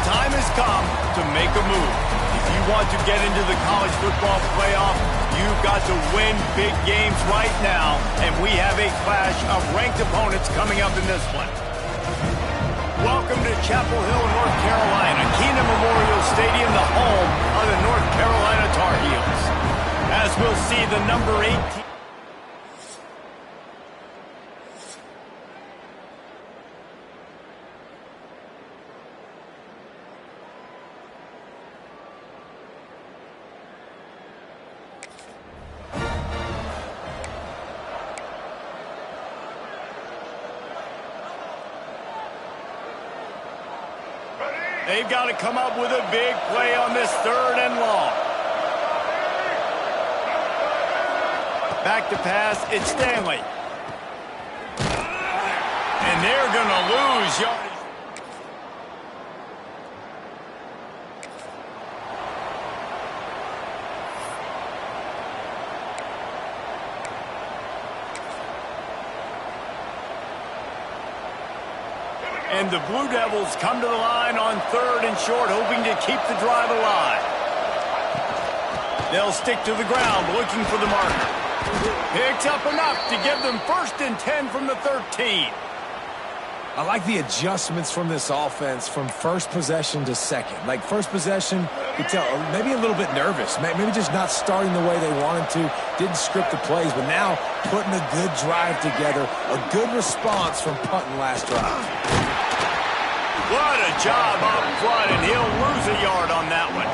the time has come to make a move. If you want to get into the college football playoff, you've got to win big games right now, and we have a clash of ranked opponents coming up in this one. Welcome to Chapel Hill, North Carolina, Kenan Memorial Stadium, the home of the North Carolina Tar Heels. As we'll see the number 18. They've got to come up with a big play on this 3rd and long. Back to pass, it's Stanley. And they're going to lose yardage. And the Blue Devils come to the line on 3rd and short, hoping to keep the drive alive. They'll stick to the ground, looking for the marker. Picks up enough to give them 1st and 10 from the 13. I like the adjustments from this offense from first possession to second. Like first possession, you tell maybe a little bit nervous, maybe just not starting the way they wanted to, didn't script the plays, but now putting a good drive together, a good response from punting last drive. What a job up front, and he'll lose a yard on that one.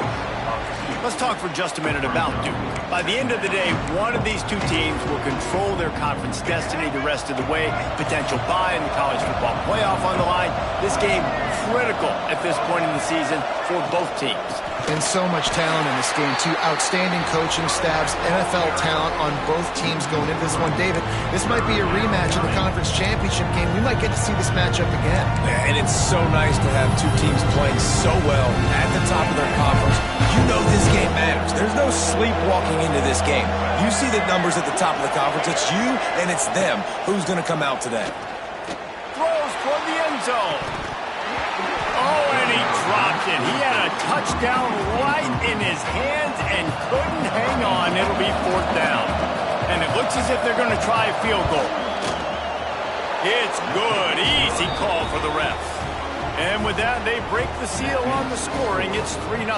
Let's talk for just a minute about Duke. By the end of the day, one of these two teams will control their conference destiny the rest of the way. Potential bye in the college football playoff on the line. This game critical at this point in the season for both teams. And so much talent in this game, too. Outstanding coaching staffs, NFL talent on both teams going into this one. David, this might be a rematch of the conference championship game. We might get to see this matchup again. And it's so nice to have two teams playing so well at the top of their conference. You know this game matters. There's no sleepwalking into this game. You see the numbers at the top of the conference. It's you and it's them. Who's going to come out today? Throws toward the end zone. Oh, and he dropped it. He had a touchdown right in his hands and couldn't hang on. It'll be 4th down. And it looks as if they're going to try a field goal. It's good. Easy call for the refs. And with that, they break the seal on the scoring. It's 3-0.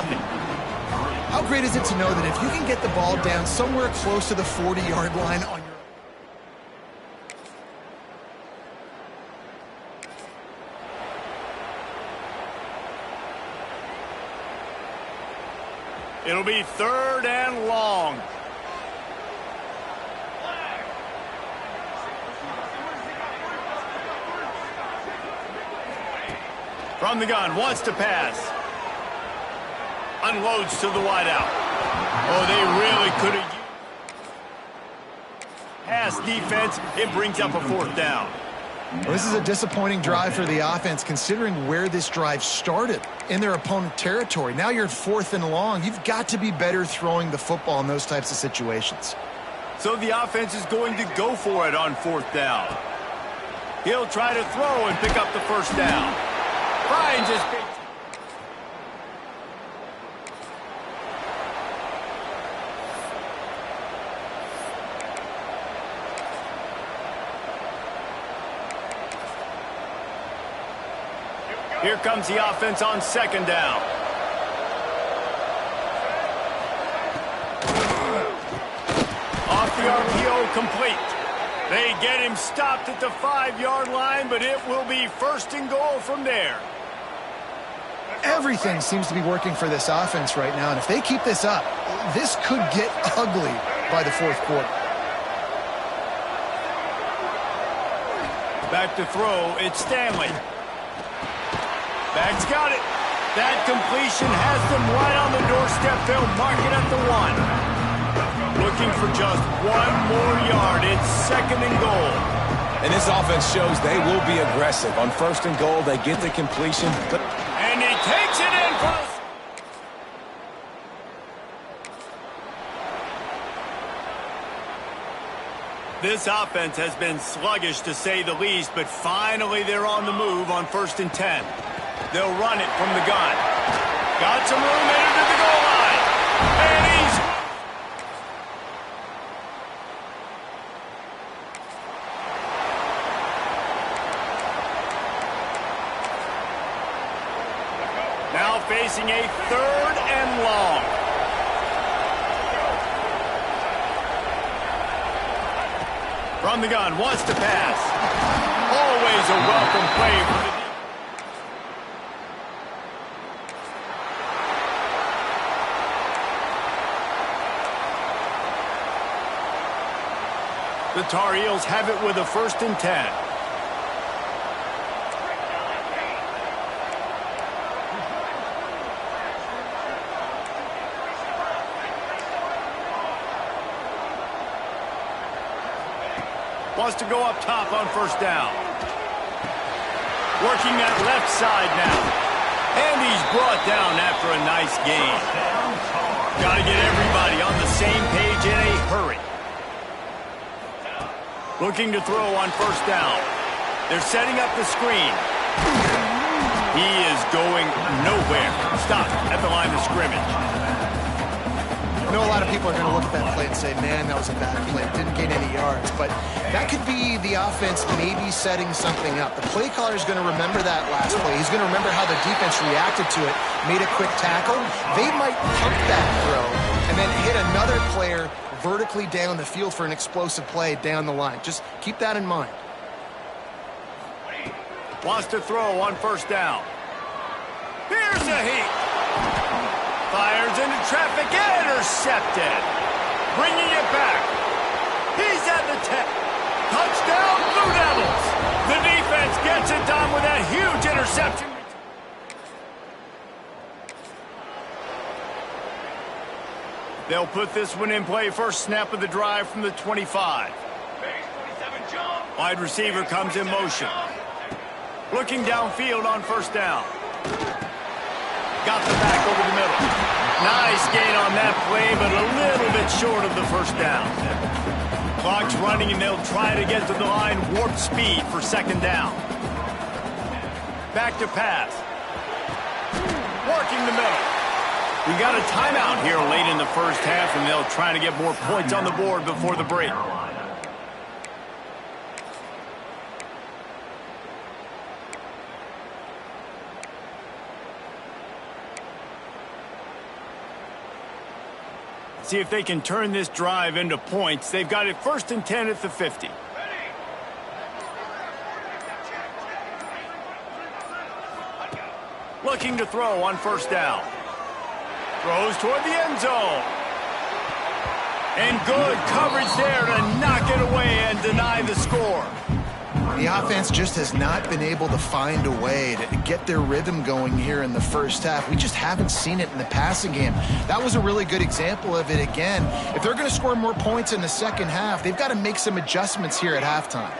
How great is it to know that if you can get the ball down somewhere close to the 40-yard line on your... It'll be 3rd and long. From the gun, wants to pass. Unloads to the wideout. Oh, they really could have... Pass defense, it brings up a 4th down. Well, this is a disappointing drive for the offense, considering where this drive started, in their opponent territory. Now you're at 4th and long. You've got to be better throwing the football in those types of situations. So the offense is going to go for it on 4th down. He'll try to throw and pick up the 1st down. Finds his big... Here comes the offense on 2nd down. Off the RPO, complete. They get him stopped at the 5-yard line, but it will be 1st and goal from there. Everything seems to be working for this offense right now, and if they keep this up, this could get ugly by the 4th quarter. Back to throw, it's Stanley. Bag's got it. That completion has them right on the doorstep. They'll mark it at the 1. Looking for just 1 more yard. It's 2nd and goal. And this offense shows they will be aggressive. On 1st and goal, they get the completion. And he takes it in for the... This offense has been sluggish, to say the least, but finally they're on the move on 1st and 10. They'll run it from the gun. Got some room into the goal line. And he's... Now facing a 3rd and long. From the gun, wants to pass. Always a welcome play for the... The Tar Heels have it with a 1st and 10. Wants to go up top on 1st down. Working that left side now. And he's brought down after a nice gain. Got to get everybody on the same page in a hurry. Looking to throw on 1st down. They're setting up the screen. He is going nowhere. Stop at the line of scrimmage. I know a lot of people are going to look at that play and say, man, that was a bad play. Didn't gain any yards. But that could be the offense maybe setting something up. The play caller is going to remember that last play. He's going to remember how the defense reacted to it, made a quick tackle. They might pump that throw and then hit another player vertically down the field for an explosive play down the line. Just keep that in mind. Wants to throw on 1st down. Here's a heat. Fires into traffic, intercepted. Bringing it back. He's at the 10. Touchdown, Blue Devils. The defense gets it done with that huge interception. They'll put this one in play. 1st snap of the drive from the 25. Wide receiver comes in motion. Looking downfield on 1st down. Got the back over the middle. Nice gain on that play, but a little bit short of the 1st down. Clock's running, and they'll try to get to the line warp speed for 2nd down. Back to pass. Working the middle. We got a timeout here late in the 1st half, and they'll try to get more points on the board before the break. See if they can turn this drive into points. They've got it 1st and 10 at the 50. Looking to throw on 1st down. Throws toward the end zone. And good coverage there to knock it away and deny the score. The offense just has not been able to find a way to get their rhythm going here in the 1st half. We just haven't seen it in the passing game. That was a really good example of it again. If they're going to score more points in the 2nd half, they've got to make some adjustments here at halftime.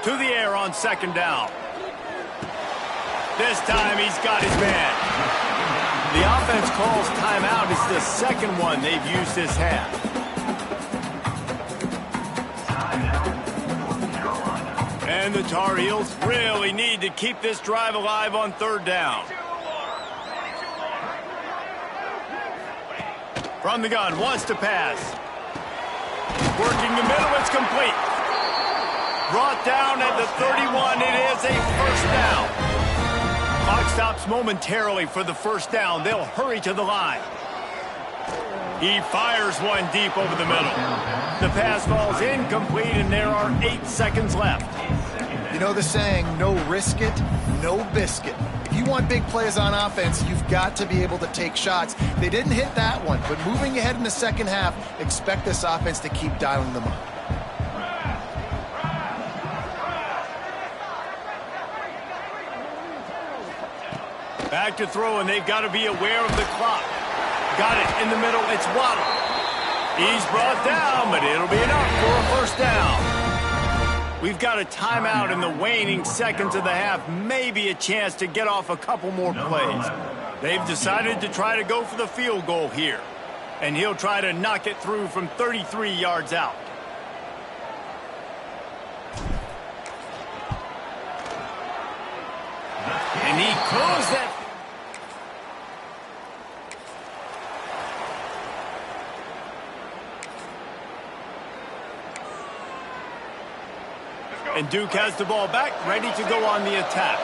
To the air on 2nd down. This time he's got his man. The offense calls timeout. It's the 2nd one they've used this half. And the Tar Heels really need to keep this drive alive on 3rd down. From the gun, wants to pass. Working the middle, it's complete. Brought down at the 31, it is a 1st down. Clock stops momentarily for the 1st down. They'll hurry to the line. He fires one deep over the middle. The pass falls incomplete, and there are 8 seconds left. You know the saying, no risk it, no biscuit. If you want big plays on offense, you've got to be able to take shots. They didn't hit that one, but moving ahead in the 2nd half, expect this offense to keep dialing them up. Back to throw, and they've got to be aware of the clock. Got it in the middle. It's Waddle. He's brought down, but it'll be enough for a 1st down. We've got a timeout in the waning seconds of the half. Maybe a chance to get off a couple more plays. They've decided to try to go for the field goal here. And he'll try to knock it through from 33 yards out. Throws that. And Duke has the ball back, ready to go on the attack.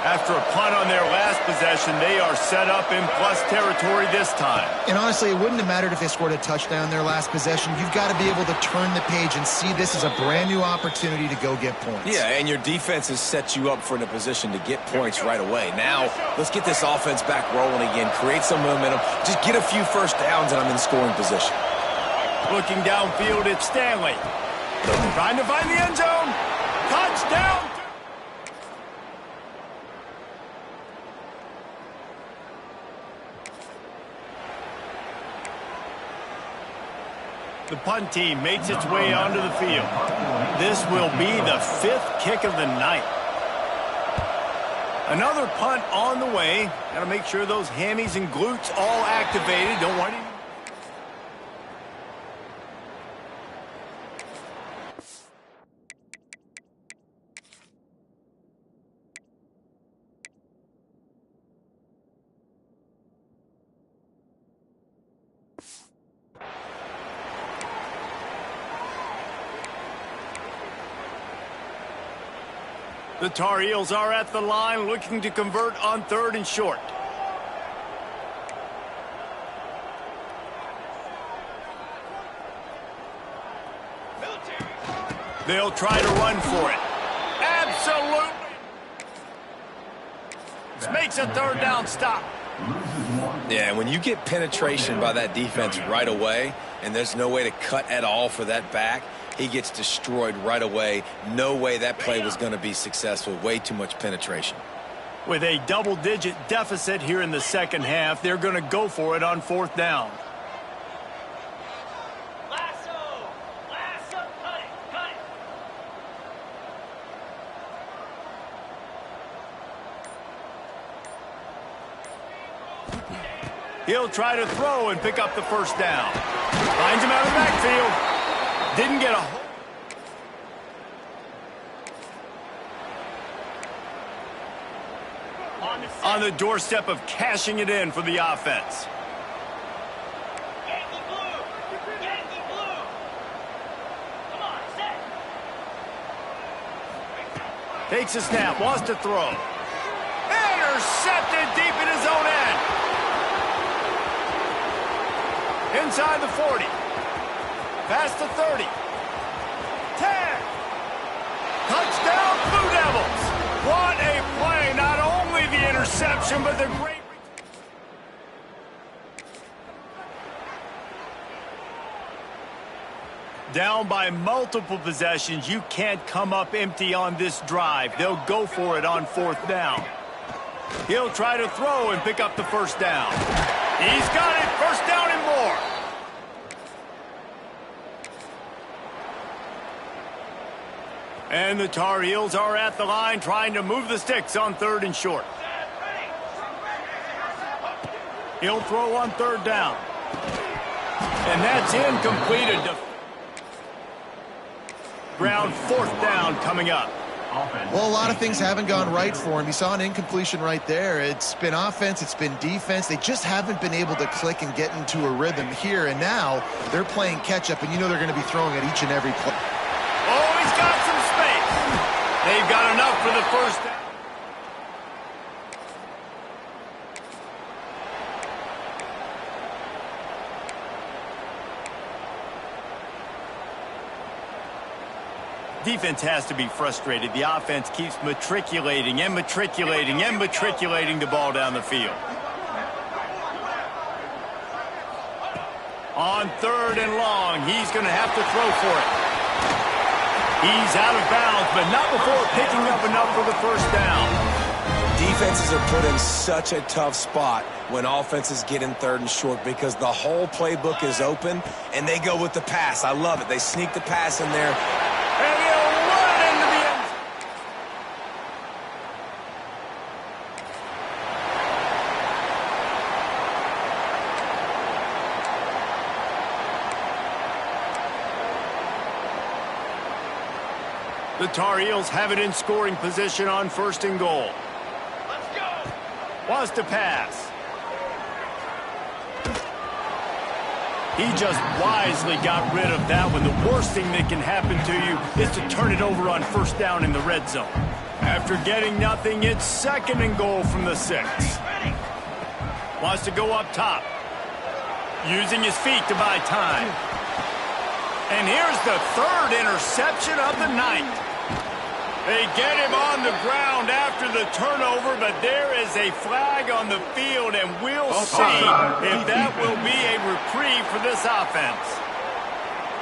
After a punt on their last possession, they are set up in plus territory this time. And honestly, it wouldn't have mattered if they scored a touchdown their last possession. You've got to be able to turn the page and see this as a brand new opportunity to go get points. Yeah, and your defense has set you up for in a position to get points right away. Now, let's get this offense back rolling again, create some momentum, just get a few first downs, and I'm in scoring position. Looking downfield, it's Stanley. Trying to find the end zone. Touchdown! The punt team makes its way onto the field. This will be the 5th kick of the night. Another punt on the way. Got to make sure those hammies and glutes all activated. Don't want any. The Tar Heels are at the line looking to convert on 3rd and short. They'll try to run for it. Absolutely. This makes a 3rd down stop. Yeah, when you get penetration by that defense right away, and there's no way to cut at all for that back, he gets destroyed right away. No way that play was going to be successful. Way too much penetration. With a double-digit deficit here in the second half, they're going to go for it on 4th down. Lasso, cut it. He'll try to throw and pick up the 1st down. Finds him out of the backfield. Didn't get a hold. On the doorstep of cashing it in for the offense. Yankee blue. Come on, set. Takes a snap, wants to throw. Intercepted deep in his own end. Inside the 40. Past the 30. 10. Touchdown, Blue Devils. What a play. Not only the interception, but the great... Down by multiple possessions. You can't come up empty on this drive. They'll go for it on 4th down. He'll try to throw and pick up the 1st down. He's got it. 1st down and more. And the Tar Heels are at the line trying to move the sticks on 3rd and short. He'll throw on 3rd down. And that's incomplete. Ground 4th down coming up. Well, a lot of things haven't gone right for him. You saw an incompletion right there. It's been offense, it's been defense. They just haven't been able to click and get into a rhythm here. And now they're playing catch-up, and you know they're going to be throwing at each and every play. Oh, he's got some space. They've got enough for the 1st down. Defense has to be frustrated. The offense keeps matriculating and matriculating and matriculating the ball down the field. On 3rd and long, he's going to have to throw for it. He's out of bounds, but not before picking up enough for the 1st down. Defenses are put in such a tough spot when offenses get in 3rd and short because the whole playbook is open, and they go with the pass. I love it. They sneak the pass in there. And he'll run into the end zone. The Tar Heels have it in scoring position on 1st and goal. Let's go. Wants to pass. He just wisely got rid of that one. The worst thing that can happen to you is to turn it over on first down in the red zone. After getting nothing, it's 2nd and goal from the 6. Wants to go up top. Using his feet to buy time. And here's the 3rd interception of the night. They get him on the ground after the turnover, but there is a flag on the field, and we'll see if that will be a reprieve for this offense.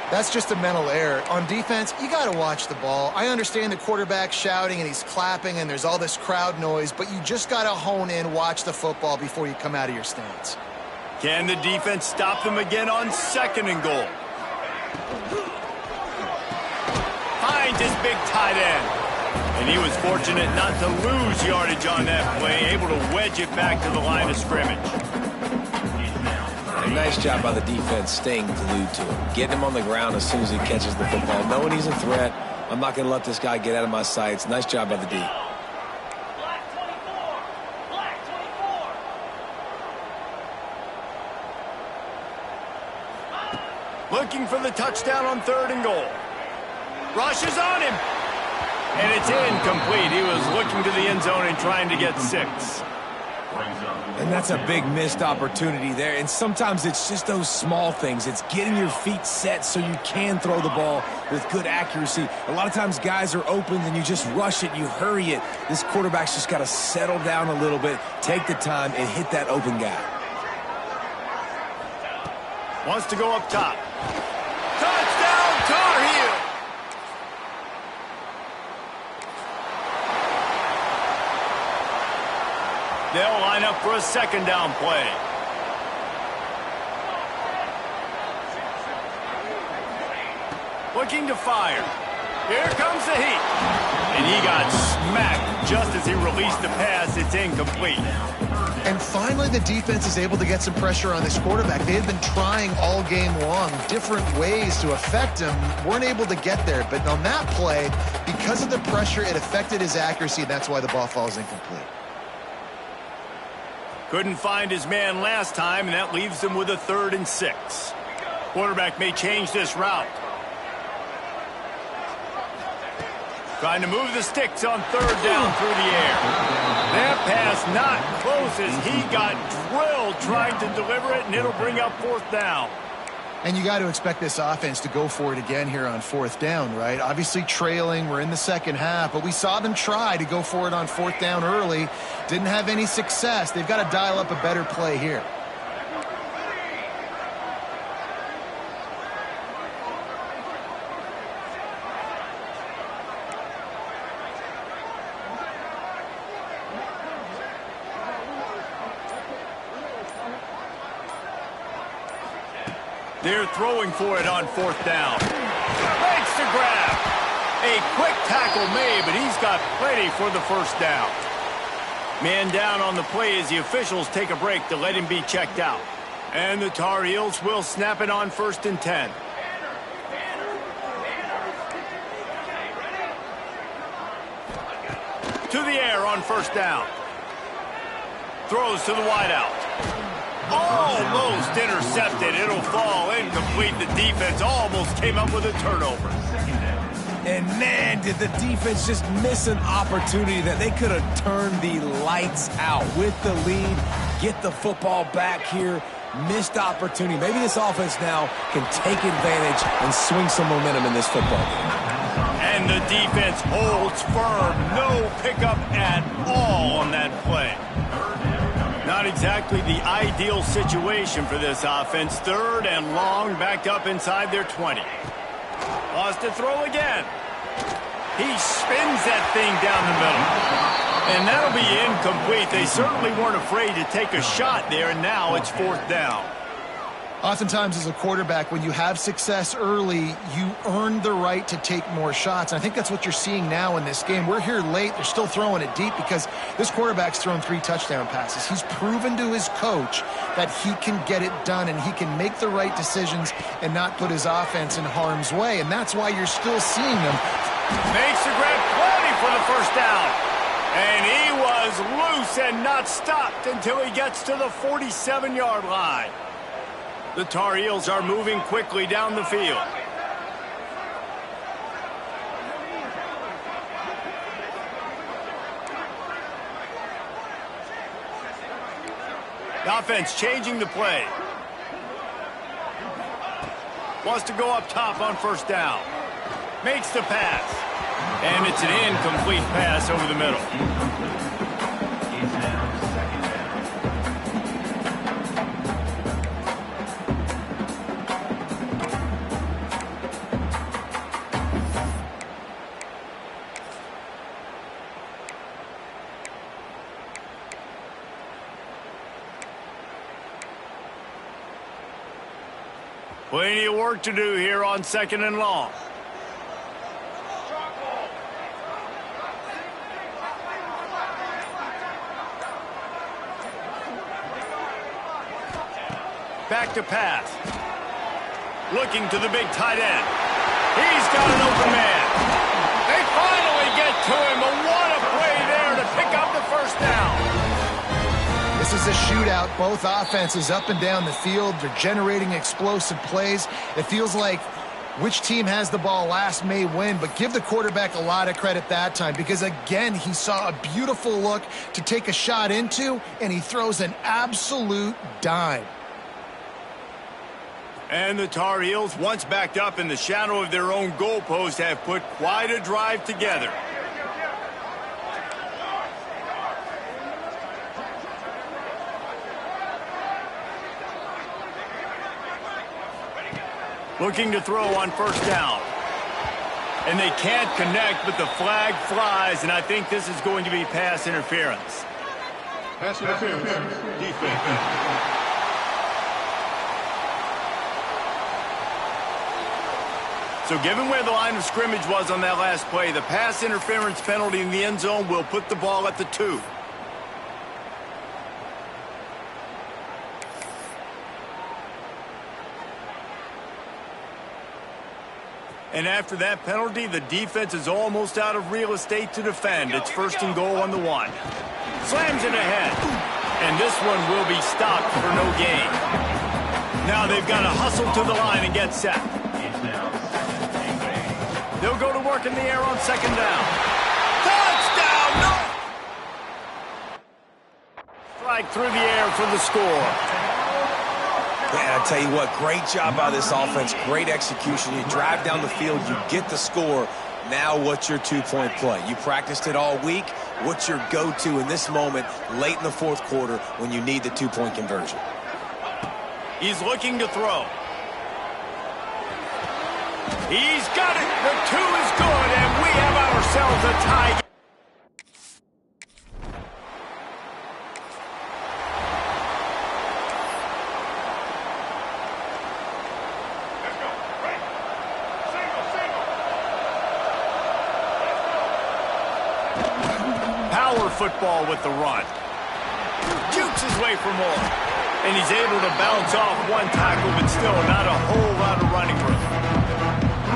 That's just a mental error. On defense, you got to watch the ball. I understand the quarterback shouting and he's clapping and there's all this crowd noise, but you just got to hone in, watch the football before you come out of your stance. Can the defense stop them again on 2nd and goal? Finds his big tight end. And he was fortunate not to lose yardage on that play, able to wedge it back to the line of scrimmage. A nice job by the defense staying glued to him, getting him on the ground as soon as he catches the football, knowing he's a threat. I'm not going to let this guy get out of my sights. Nice job by the D. Black 24. Black 24. Looking for the touchdown on 3rd and goal. Rushes on him. And it's incomplete. He was looking to the end zone and trying to get 6. And that's a big missed opportunity there. And sometimes it's just those small things. It's getting your feet set so you can throw the ball with good accuracy. A lot of times guys are open and you just rush it, you hurry it. This quarterback's just got to settle down a little bit, take the time, and hit that open guy. Wants to go up top. Touchdown, Tar Heel! They'll line up for a 2nd down play. Looking to fire. Here comes the heat. And he got smacked just as he released the pass. It's incomplete. And finally, the defense is able to get some pressure on this quarterback. They had been trying all game long, different ways to affect him. Weren't able to get there. But on that play, because of the pressure, it affected his accuracy. That's why the ball falls incomplete. Couldn't find his man last time, and that leaves him with a 3rd and 6. Quarterback may change this route. Trying to move the sticks on 3rd down through the air. That pass not close as he got drilled trying to deliver it, and it'll bring up 4th down. And you got to expect this offense to go for it again here on 4th down, right? Obviously trailing, we're in the 2nd half, but we saw them try to go for it on 4th down early. Didn't have any success. They've got to dial up a better play here. They're throwing for it on 4th down. Makes the grab. A quick tackle made, but he's got plenty for the 1st down. Man down on the play as the officials take a break to let him be checked out. And the Tar Heels will snap it on 1st and 10. To the air on 1st down. Throws to the wideout. Almost intercepted. It'll fall incomplete. The defense almost came up with a turnover. And man, did the defense just miss an opportunity that they could have turned the lights out with the lead, get the football back here. Missed opportunity. Maybe this offense now can take advantage and swing some momentum in this football game. And the defense holds firm. No pickup at all on that play. Not exactly the ideal situation for this offense. 3rd and long, backed up inside their 20. Wants to throw again. He spins that thing down the middle. And that'll be incomplete. They certainly weren't afraid to take a shot there, and now it's 4th down. Oftentimes as a quarterback, when you have success early, you earn the right to take more shots. And I think that's what you're seeing now in this game. We're here late. They're still throwing it deep because this quarterback's thrown 3 touchdown passes. He's proven to his coach that he can get it done and he can make the right decisions and not put his offense in harm's way. And that's why you're still seeing him. Makes the grab, plenty for the 1st down. And he was loose and not stopped until he gets to the 47-yard line. The Tar Heels are moving quickly down the field. The offense changing the play. Wants to go up top on first down. Makes the pass. And it's an incomplete pass over the middle. Plenty of work to do here on 2nd and long. Back to pass. Looking to the big tight end. He's got an open man. They finally get to him, but what a play there to pick up the first down. This is a shootout. Both offenses up and down the field. They're generating explosive plays. It feels like which team has the ball last may win, but give the quarterback a lot of credit that time because, again, he saw a beautiful look to take a shot into, and he throws an absolute dime. And the Tar Heels, once backed up in the shadow of their own goalpost, have put quite a drive together. Looking to throw on first down. And they can't connect, but the flag flies, and I think this is going to be pass interference. Pass interference. Defense. So given where the line of scrimmage was on that last play, the pass interference penalty in the end zone will put the ball at the 2. And after that penalty, the defense is almost out of real estate to defend. It's 1st and goal on the 1. Slams it ahead. And this one will be stopped for no gain. Now they've got to hustle to the line and get set. They'll go to work in the air on 2nd down. Touchdown! No! Strike through the air for the score. Man, I tell you what, great job by this offense, great execution. You drive down the field, you get the score. Now what's your 2-point play? You practiced it all week. What's your go-to in this moment late in the 4th quarter when you need the 2-point conversion? He's looking to throw. He's got it. The 2 is good, and we have ourselves a tie. Football with the run. Jukes his way for more. And he's able to bounce off one tackle, but still not a whole lot of running room.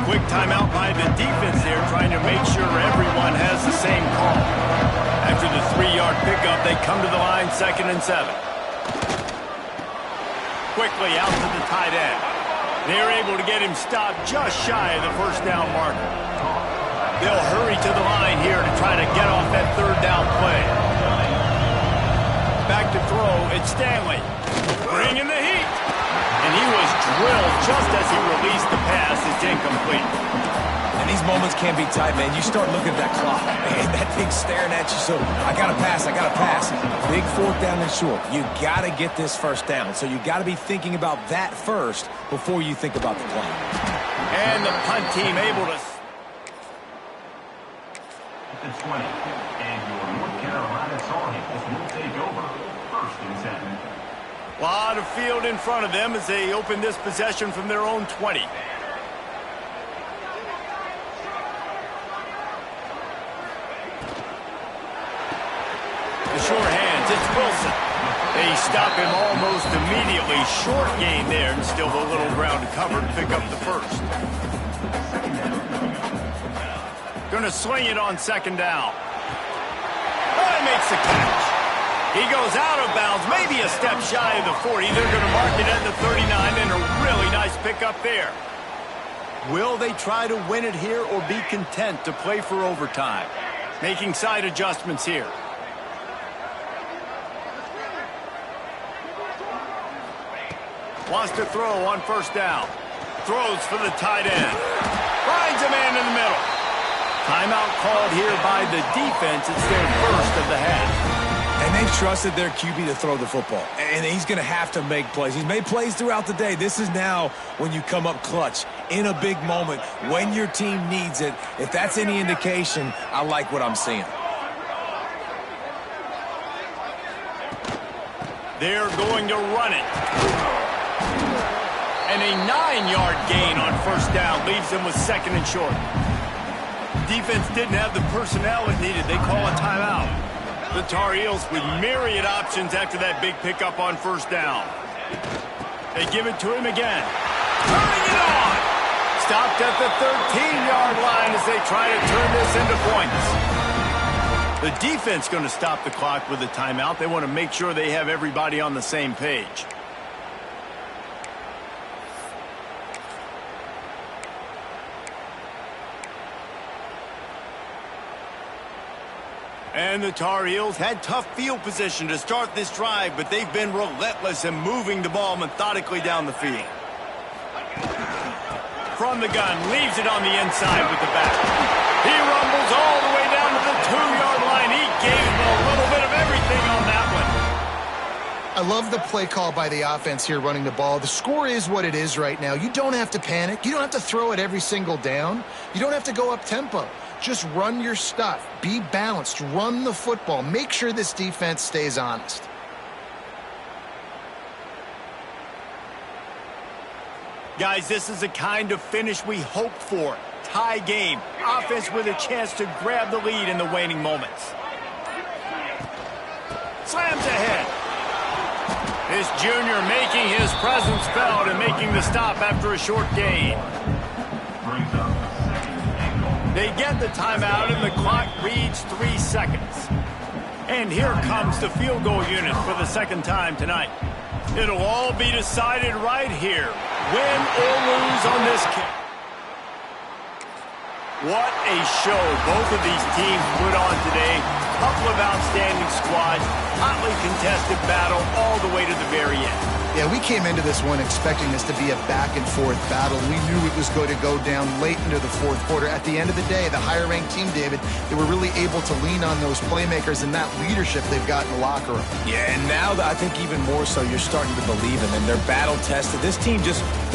Quick timeout by the defense there, trying to make sure everyone has the same call. After the 3-yard pickup, they come to the line 2nd and 7. Quickly out to the tight end. They're able to get him stopped just shy of the first down marker. They'll hurry to the line here to try to get off that 3rd down play. Back to throw, it's Stanley. Bringing the heat. And he was drilled just as he released the pass. It's incomplete. And these moments can be tight, man. You start looking at that clock, man. That thing's staring at you, so I got to pass, I got to pass. Big 4th down and short. You got to get this first down. So you got to be thinking about that first before you think about the play. And the punt team able to... The 20, and your North Carolina Tar Heels will take over 1st and 7. A lot of field in front of them as they open this possession from their own 20. The short hands, it's Wilson. They stop him almost immediately. Short gain there, and still a little ground to cover to pick up the 1st. Going to sling it on 2nd down. and makes the catch. He goes out of bounds, maybe a step shy of the 40. They're going to mark it at the 39, and a really nice pickup there. Will they try to win it here or be content to play for overtime? Making side adjustments here. Wants to throw on first down. Throws for the tight end. Finds a man in the middle. Timeout called here by the defense. It's their first of the half. And they've trusted their QB to throw the football. And he's going to have to make plays. He's made plays throughout the day. This is now when you come up clutch in a big moment when your team needs it. If that's any indication, I like what I'm seeing. They're going to run it. And a 9-yard gain on first down leaves them with second and short. Defense didn't have the personnel it needed. They call a timeout. The Tar Heels with myriad options after that big pickup on first down. They give it to him again. Turning it on. Stopped at the 13-yard line as they try to turn this into points. The defense going to stop the clock with a timeout. They want to make sure they have everybody on the same page. And the Tar Heels had tough field position to start this drive, but they've been relentless in moving the ball methodically down the field. From the gun, leaves it on the inside with the back. He rumbles all the way down to the 2-yard line. He gave him a little bit of everything on that one. I love the play call by the offense here running the ball. The score is what it is right now. You don't have to panic. You don't have to throw it every single down. You don't have to go up tempo. Just run your stuff. Be balanced. Run the football. Make sure this defense stays honest. Guys, this is the kind of finish we hoped for. Tie game. Offense with a chance to grab the lead in the waning moments. Slams ahead. This junior making his presence felt and making the stop after a short gain. They get the timeout, and the clock reads 3 seconds. And here comes the field goal unit for the second time tonight. It'll all be decided right here, win or lose on this kick. What a show both of these teams put on today. Couple of outstanding squads, hotly contested battle all the way to the very end. Yeah, we came into this one expecting this to be a back-and-forth battle. We knew it was going to go down late into the fourth quarter. At the end of the day, the higher-ranked team, David, they were really able to lean on those playmakers and that leadership they've got in the locker room. Yeah, and now I think even more so, you're starting to believe in them. They're battle-tested. This team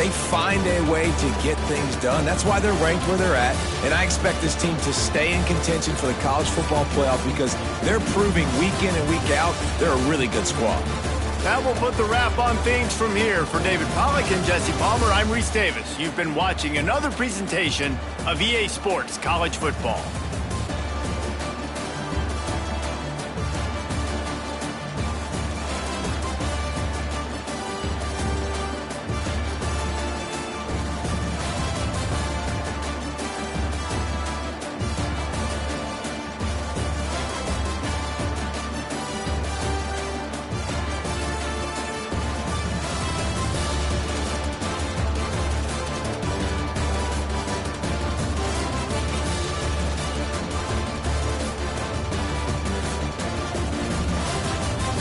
they find a way to get things done. That's why they're ranked where they're at. And I expect this team to stay in contention for the college football playoff because they're proving week in and week out they're a really good squad. That will put the wrap on things from here. For David Pollack and Jesse Palmer, I'm Reese Davis. You've been watching another presentation of EA Sports College Football.